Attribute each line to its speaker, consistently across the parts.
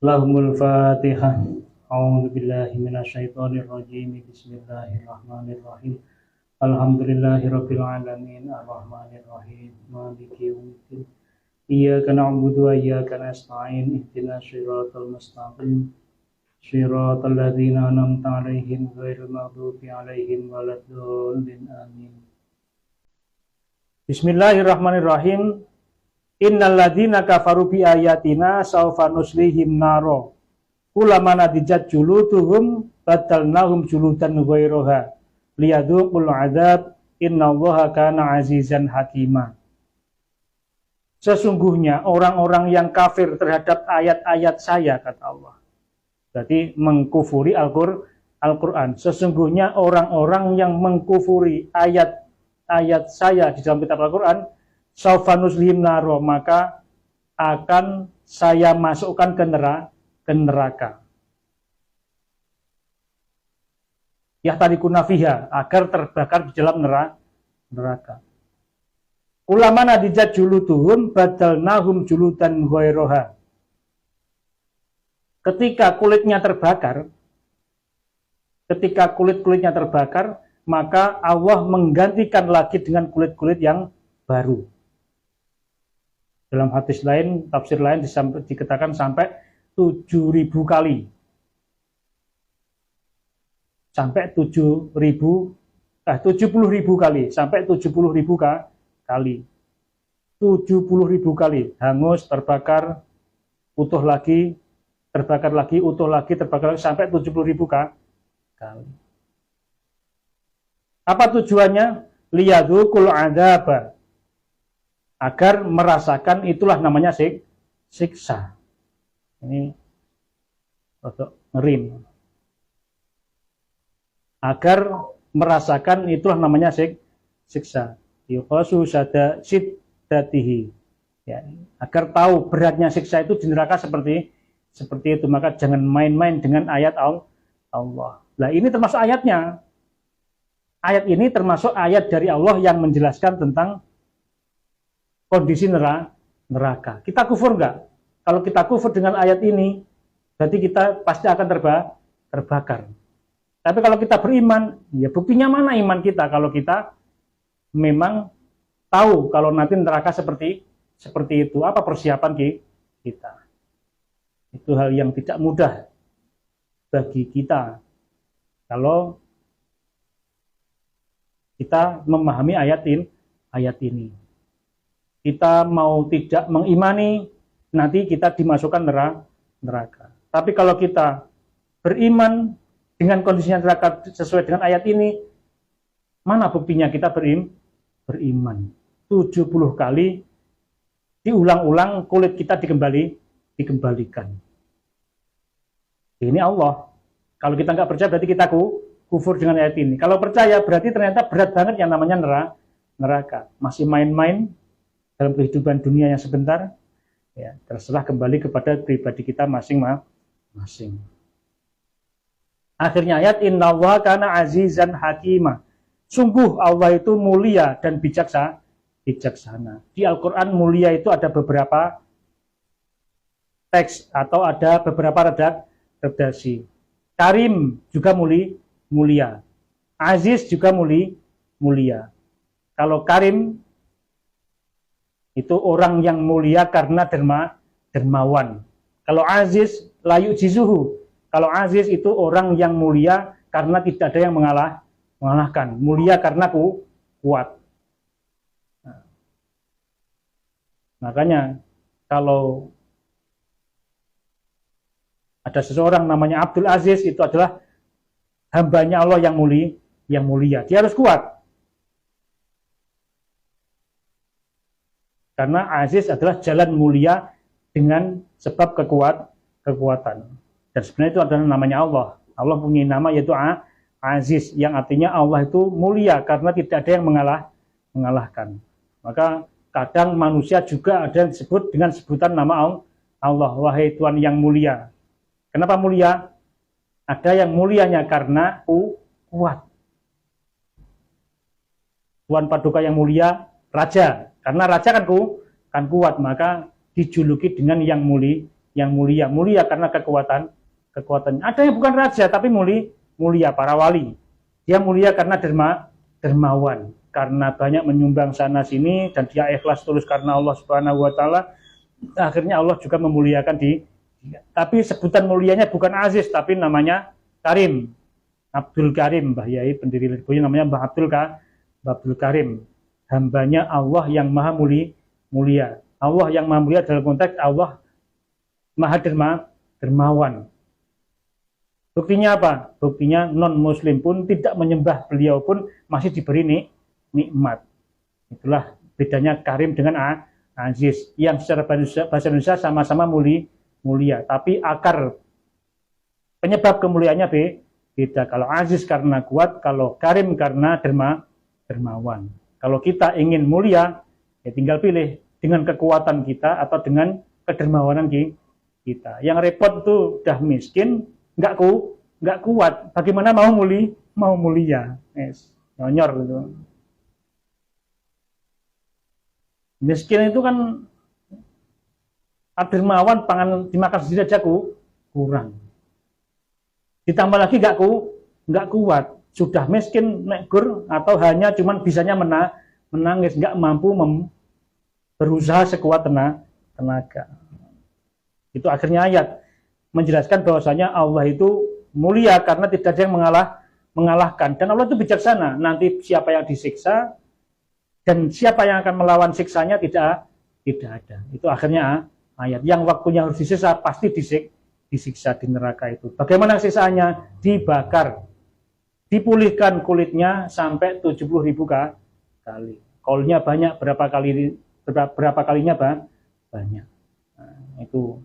Speaker 1: Lahumul Fatihah. A'udzu billahi minasyaitonir rajim. Bismillahirrahmanirrahim. Alhamdulillahirabbil alamin arrahmanir rahim maliki yaumiddin. Iyyaka na'budu wa iyyaka nasta'in ihdinas siratal mustaqim. Shiratal ladzina an'amta 'alaihim ghairil maghdubi 'alaihim waladdallin amin. Bismillahirrahmanirrahim. Innal ladzina kafaru bi ayatina sawfa nuslihim naro. Kulamana dijat juluduhum badalnahum juludan ghairaha liyadzuqul adzab innallaha kana azizan hakima. Sesungguhnya orang-orang yang kafir terhadap ayat-ayat saya, kata Allah. Berarti mengkufuri Al-Quran. Sesungguhnya orang-orang yang mengkufuri ayat-ayat saya di dalam kitab Al-Quran, sawfa nuslihim naro, maka akan saya masukkan ke neraka. Yahtarikuna fiha, agar terbakar di dalam neraka. Ulamana dijat juluduhum badalnahum juludan ghairaha. Ketika kulitnya terbakar, maka Allah menggantikan lagi dengan kulit-kulit yang baru. Dalam hadis lain, tafsir lain dikatakan sampai 7.000 kali. Sampai 70.000 kali. Sampai 70.000 kali. 70.000 kali. Hangus, terbakar, utuh lagi, terbakar lagi, utuh lagi, terbakar lagi, sampai 70.000 kali. Apa tujuannya? Liyadzuqul adzaba, agar merasakan, itulah namanya siksa. Ini untuk ngerim. Agar merasakan, itulah namanya siksa. Yuqasu siddatihi. Ya, agar tahu beratnya siksa itu di neraka seperti itu. Maka jangan main-main dengan ayat Allah. Nah, ini termasuk ayatnya. Ayat ini termasuk ayat dari Allah yang menjelaskan tentang kondisi neraka. Kita kufur enggak? Kalau kita kufur dengan ayat ini, berarti kita pasti akan terbakar. Tapi kalau kita beriman, ya buktinya mana iman kita kalau kita memang tahu kalau nanti neraka seperti itu, apa persiapan kita. Itu hal yang tidak mudah bagi kita kalau kita memahami ayat ini. Kita mau tidak mengimani, nanti kita dimasukkan neraka. Tapi kalau kita beriman dengan kondisinya neraka sesuai dengan ayat ini, mana buktinya kita beriman? 70 kali diulang-ulang kulit kita dikembalikan. Ini Allah. Kalau kita nggak percaya berarti kita kufur dengan ayat ini. Kalau percaya berarti ternyata berat banget yang namanya neraka. Masih main-main dalam kehidupan dunia yang sebentar, ya, terserah kembali kepada pribadi kita masing-masing. Akhirnya ayat innallaha kana azizan hakima. Sungguh Allah itu mulia dan bijaksana. Di Al-Quran mulia itu ada beberapa teks atau ada beberapa redaksi. Karim juga mulia. Aziz juga mulia. Kalau karim itu orang yang mulia karena dermawan. Kalau aziz layu jizuhu. Kalau aziz itu orang yang mulia karena tidak ada yang mengalahkan. Mulia karena kuat. Nah, makanya kalau ada seseorang namanya Abdul Aziz, itu adalah hambanya Allah yang mulia. Dia harus kuat. Karena Aziz adalah jalan mulia dengan sebab kekuatan. Dan sebenarnya itu adalah namanya Allah. Allah punya nama yaitu Aziz, yang artinya Allah itu mulia karena tidak ada yang mengalahkan. Maka kadang manusia juga ada yang disebut dengan sebutan nama Allah, wahai Tuhan yang mulia. Kenapa mulia? Ada yang mulianya karena kuat. Tuan Paduka yang mulia, raja. Karena raja kan kuat, maka dijuluki dengan yang yang mulia. Mulia karena kekuatannya. Ada yang bukan raja tapi mulia, para wali. Dia mulia karena dermawan, karena banyak menyumbang sana sini dan dia ikhlas tulus karena Allah Subhanahu wa taala. Akhirnya Allah juga memuliakan dia. Tapi sebutan mulianya bukan Aziz tapi namanya Karim. Abdul Karim, Mbah Yai pendiri Lirboyo namanya Mbah Abdul Karim. Hambanya Allah yang maha mulia. Allah yang maha mulia dalam konteks Allah maha dermawan. Buktinya apa? Buktinya non-muslim pun tidak menyembah beliau pun masih diberi nikmat. Itulah bedanya Karim dengan Aziz. Yang secara bahasa Indonesia sama-sama mulia. Tapi akar penyebab kemuliaannya beda. Kalau Aziz karena kuat, kalau Karim karena dermawan. Kalau kita ingin mulia, ya tinggal pilih dengan kekuatan kita atau dengan kedermawanan kita. Yang repot itu udah miskin, nggak kuat. Bagaimana mau mulia? Nyonyor gitu. Miskin itu kan dermawan, pangan dimakan sendiri aja kurang. Ditambah lagi nggak kuat, sudah miskin negur atau hanya cuman bisanya menangis, nggak mampu berusaha sekuat tenaga. Itu akhirnya ayat menjelaskan bahwasanya Allah itu mulia karena tidak ada yang mengalahkan, dan Allah itu bijaksana. Nanti siapa yang disiksa dan siapa yang akan melawan siksanya tidak ada. Itu akhirnya ayat yang waktunya harus disiksa pasti disiksa di neraka itu. Bagaimana siksaannya? Dibakar, dipulihkan kulitnya sampai 70.000 kali. Kolnya banyak, berapa kalinya banyak. Nah, itu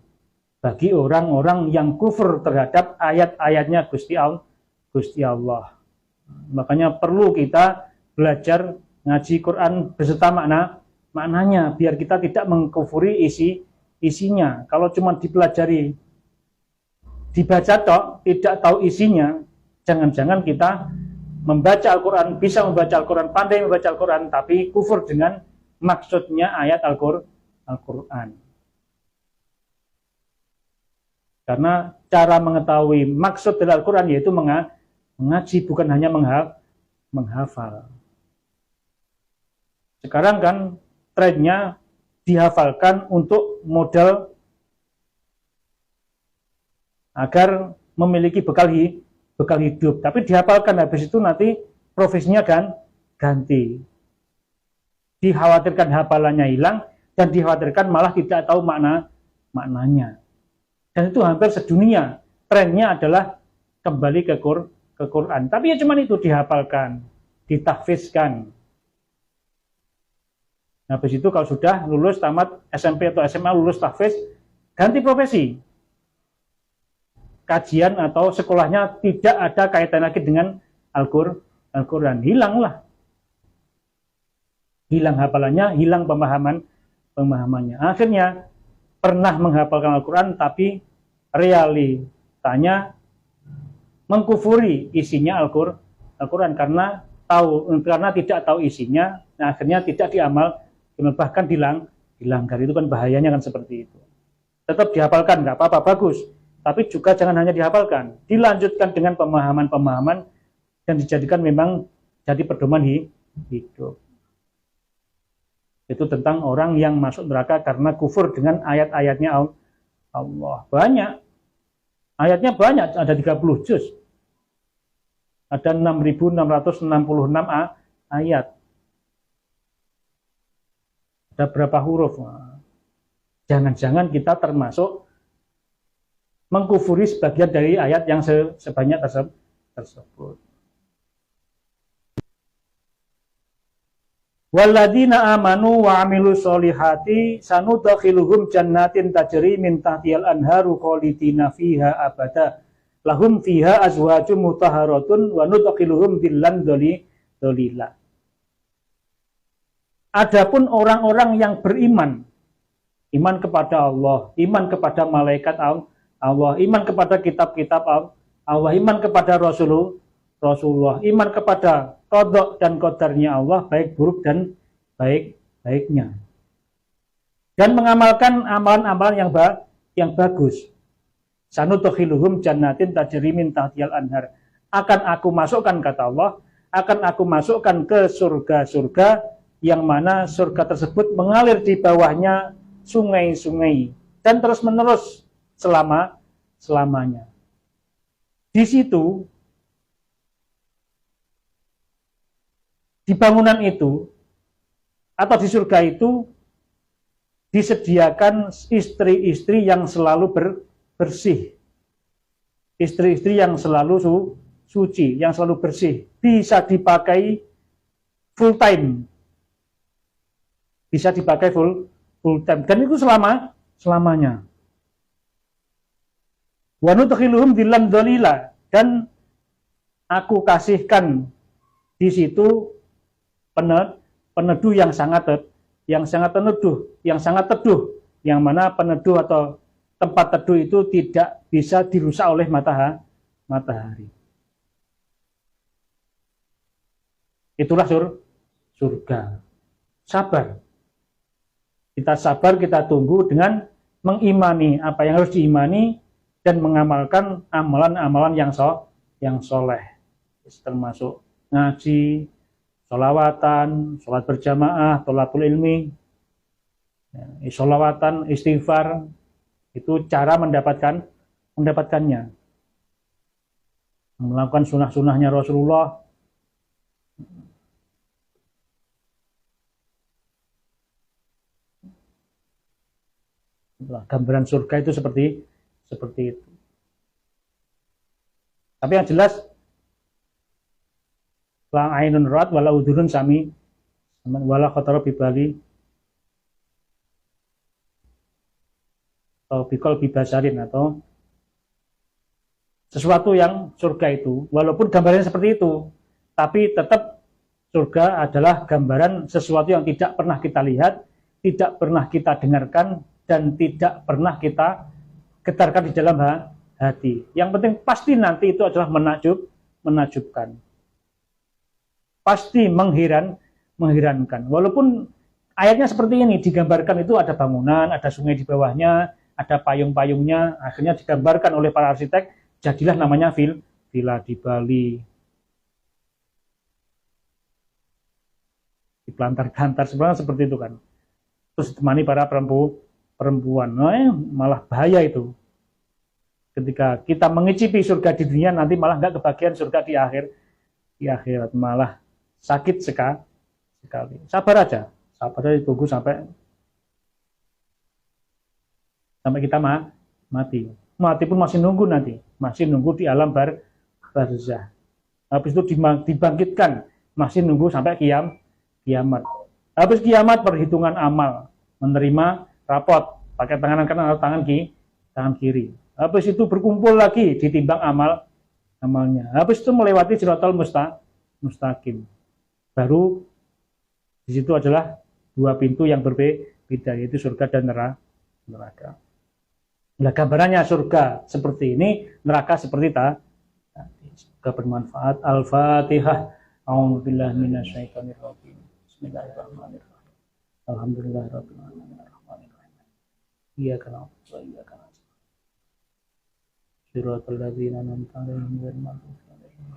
Speaker 1: bagi orang-orang yang kufur terhadap ayat-ayatnya Gusti Allah. Makanya perlu kita belajar ngaji Quran beserta maknanya biar kita tidak mengkufuri isinya. Kalau cuma dipelajari, dibaca tok, tidak tahu isinya, jangan-jangan kita membaca Al-Quran, bisa membaca Al-Quran, pandai membaca Al-Quran, tapi kufur dengan maksudnya ayat Al-Quran. Karena cara mengetahui maksud dari Al-Quran yaitu mengaji, bukan hanya menghafal. Sekarang kan trennya dihafalkan untuk modal agar memiliki bekal hidup, tapi dihafalkan habis itu nanti profesinya kan ganti. Dikhawatirkan hafalannya hilang dan dikhawatirkan malah tidak tahu maknanya. Dan itu hampir sedunia. Trennya adalah kembali ke Quran. Tapi ya cuma itu dihafalkan, ditahfizkan. Habis itu kalau sudah lulus tamat SMP atau SMA, lulus tahfiz, ganti profesi. Kajian atau sekolahnya tidak ada kaitan lagi dengan Al-Quran. Hilanglah. Hilang hafalannya, hilang pemahamannya. Akhirnya pernah menghafalkan Al-Quran tapi realitanya mengkufuri isinya Al-Quran karena tidak tahu isinya. Nah, akhirnya tidak bahkan dilanggar. Itu kan bahayanya kan seperti itu. Tetap dihafalkan, nggak apa-apa, bagus. Tapi juga jangan hanya dihafalkan, dilanjutkan dengan pemahaman-pemahaman dan dijadikan memang jadi pedoman hidup. Itu tentang orang yang masuk neraka karena kufur dengan ayat-ayatnya Allah. Banyak. Ayatnya banyak, ada 30 juz. Ada 6.666 ayat. Ada berapa huruf? Jangan-jangan kita termasuk mengkufuri sebagian dari ayat yang sebanyak tersebut. Walladzina amanu wa amilus solihati sanudkhiluhum jannatin tajri min tahtihal anharu khalidina fiha abada lahum fiha azwajum mutahharatun wa nudkhiluhum dzillan dzalila. Adapun orang-orang yang beriman, iman kepada Allah, iman kepada malaikat Allah, iman kepada kitab-kitab Allah, iman kepada Rasulullah, iman kepada qada dan qadarnya Allah, baik buruk dan baiknya. Dan mengamalkan amalan-amalan yang bagus. Sanudkhiluhum jannatin tajri min tahtihal anhar. Akan aku masukkan, kata Allah, akan aku masukkan ke surga-surga yang mana surga tersebut mengalir di bawahnya sungai-sungai dan terus-menerus selamanya. Di situ, di bangunan itu atau di surga itu disediakan istri-istri yang selalu bersih, istri-istri yang selalu suci, yang selalu bersih, bisa dipakai full time, bisa dipakai full time, dan itu selamanya. Wa nudkhiluhum dzillan dzalila, dan aku kasihkan di situ peneduh yang sangat teduh, yang mana peneduh atau tempat teduh itu tidak bisa dirusak oleh matahari. Itulah surga. Sabar. Kita sabar, kita tunggu dengan mengimani apa yang harus diimani dan mengamalkan amalan-amalan yang soleh, termasuk ngaji, sholawatan, sholat berjamaah, tholatul ilmi, sholawatan, istighfar, itu cara mendapatkannya. Melakukan sunnah-sunnahnya Rasulullah. Gambaran surga itu seperti itu. Tapi yang jelas, la ainun ra'at wala udhunun sami wala khatara bibali atau bikol bibasarin, atau sesuatu yang surga itu, walaupun gambarannya seperti itu, tapi tetap surga adalah gambaran sesuatu yang tidak pernah kita lihat, tidak pernah kita dengarkan, dan tidak pernah kita getarkan di dalam hati. Yang penting pasti nanti itu adalah menakjubkan. Pasti mengherankan. Walaupun ayatnya seperti ini, digambarkan itu ada bangunan, ada sungai di bawahnya, ada payung-payungnya, akhirnya digambarkan oleh para arsitek, jadilah namanya villa di Bali. Dipelantar-pelantar sebenarnya seperti itu kan. Terus ditemani para perempuan. Malah bahaya itu. Ketika kita mengicipi surga di dunia, nanti malah nggak kebagian surga di akhirat, malah sakit sekali. Sabar aja tunggu sampai kita mati. Mati pun masih nunggu nanti, masih nunggu di alam barzah. Habis itu dibangkitkan, masih nunggu sampai kiamat. Habis kiamat perhitungan amal, menerima rapot pakai tangan kanan atau tangan kiri. Habis itu berkumpul lagi, ditimbang amalnya. Habis itu melewati siratal mustaqim. Baru di situ adalah dua pintu yang berbeda, yaitu surga dan neraka. Nah, gambarannya surga seperti ini, neraka seperti tadi. Semoga bermanfaat. Al-Fatihah. A'udzubillahi minasyaitonir rajim. Bismillahirrahmanirrahim. Alhamdulillahirabbil alamin. Iyyaka na'budu wa iyyaka nasta'in. Shiratal ladzina an'amta 'alaihim ghairil maghdubi 'alaihim.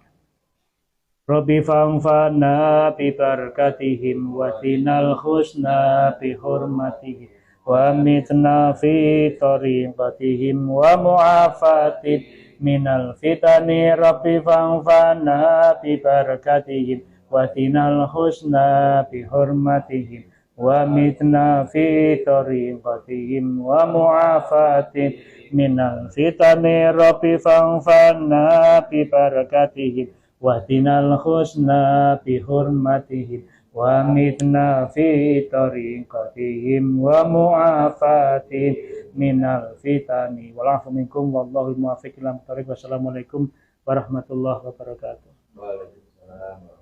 Speaker 1: Rabbi fa'anfa'na bi barakatihim wa tinal husna bi hurmatihim wa mitna fi tariqatihim wa mu'afatin minal fitani. Rabbi fa'anfa'na bi barakatihim wa tinal husna bi hurmatihim wa mitna fi tariqatihim wa mu'afatin minal fitani. Rabbi fa'anfa'na bi barakatihim wa tinal husna bi hurmatihim wa mitna fi tariqatihim wa mu'afatin minal fitani. Wa'alafu minkum wallahul muwaffiq ila thoriq. Wassalamualaikum warahmatullahi wabarakatuh. Waalaikumsalam.